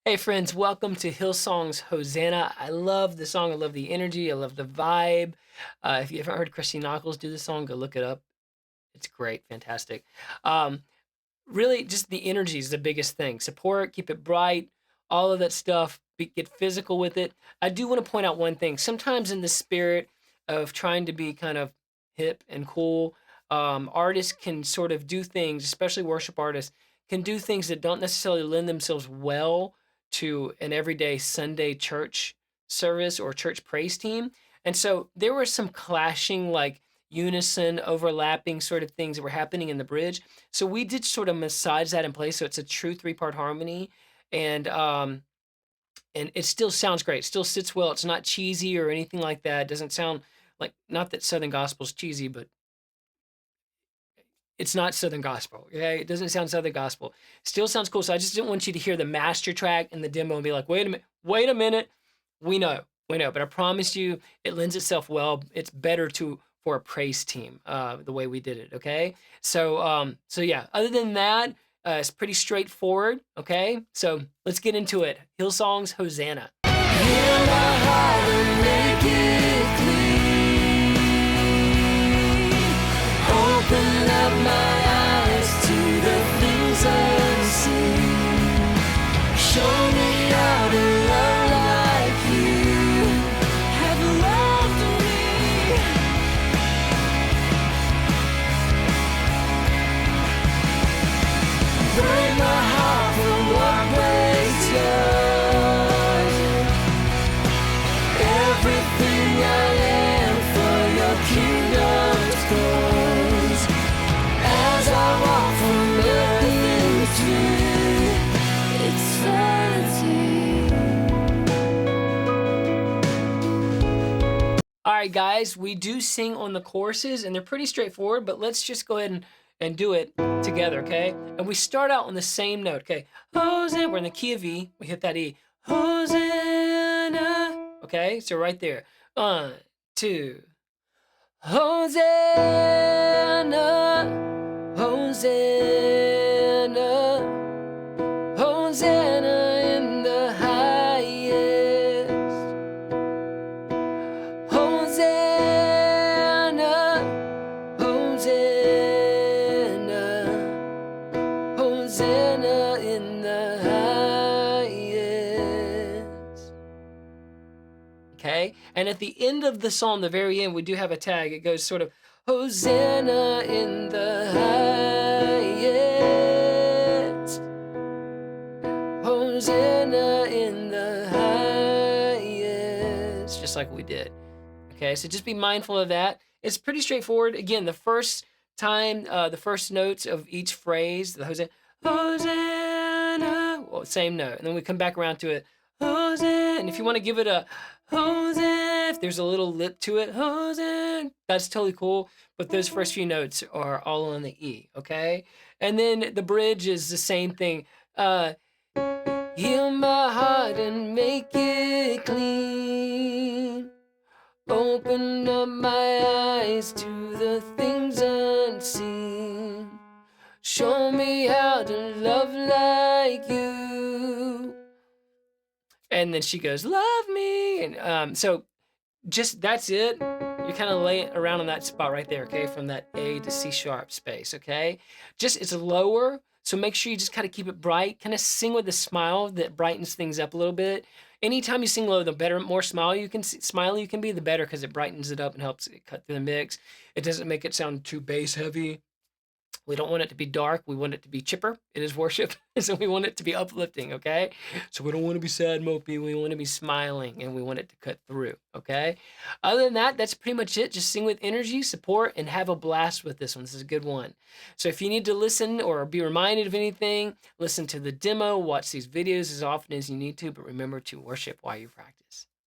Hey friends, welcome to Hillsong's Hosanna. I love the song. I love the energy. I love the vibe. If you haven't heard Christy Nockels do the song, go look it up. It's great, fantastic. Um, really, just the energy is the biggest thing. Support, keep it bright, all of that stuff. Get physical with it. I do want to point out one thing. Sometimes in the spirit of trying to be kind of hip and cool, artists can sort of do things, especially worship artists, can do things that don't necessarily lend themselves well to an everyday Sunday church service or church praise team. And so there were some clashing, like unison, overlapping sort of things that were happening in the bridge. So we did sort of massage that in place. So it's a true three-part harmony. And it still sounds great. It still sits well. It's not cheesy or anything like that. It doesn't sound like, not that Southern gospel is cheesy, but it's not Southern gospel. Okay, it doesn't sound Southern gospel. Still sounds cool. So I just didn't want you to hear the master track and the demo and be like, wait a minute. We know. But I promise you, it lends itself well. It's better for a praise team, the way we did it. Okay. So yeah. Other than that, it's pretty straightforward. Okay. So let's get into it. Hillsong's Hosanna. Hear my heart and make it clean. Open up my eyes to the things unseen. Show me how to love like you have loved me. Break my heart for what breaks yours. Everything I am for your kingdom's cause. As I walk from earth into eternity. All right, guys, we do sing on the choruses, and they're pretty straightforward, but let's just go ahead and do it together, okay? And we start out on the same note, okay? Hosanna, we're in the key of E, we hit that E. Hosanna, okay? So right there. 1, 2. Hosanna, Hosanna, Hosanna in the highest. Hosanna, Hosanna, Hosanna in the highest. Okay, and at the end of the psalm, the very end, we do have a tag. It goes sort of, Hosanna in the highest. Hosanna in the highest. Just like we did. Okay, so just be mindful of that. It's pretty straightforward. Again, the first time, the first notes of each phrase, the Hosanna, Hosanna, well, same note. And then we come back around to it, Hosanna. And if you want to give it a Hosanna, if there's a little lip to it, Hosanna, that's totally cool. But those first few notes are all on the E, okay? And then the bridge is the same thing. Heal my heart and make it clean. Open up my eyes to the things unseen. Show me how to love like you. And then she goes, love me. And so just that's it. You kind of lay it around on that spot right there, okay? From that A to C sharp space, okay? Just it's lower, so make sure you just kind of keep it bright. Kind of sing with a smile that brightens things up a little bit. Anytime you sing low, the better, more smiley you can be, the better, because it brightens it up and helps it cut through the mix. It doesn't make it sound too bass heavy. We don't want it to be dark. We want it to be chipper. It is worship. So we want it to be uplifting, okay? So we don't want to be sad, mopey. We want to be smiling, and we want it to cut through, okay? Other than that, that's pretty much it. Just sing with energy, support, and have a blast with this one. This is a good one. So if you need to listen or be reminded of anything, listen to the demo, watch these videos as often as you need to, but remember to worship while you practice.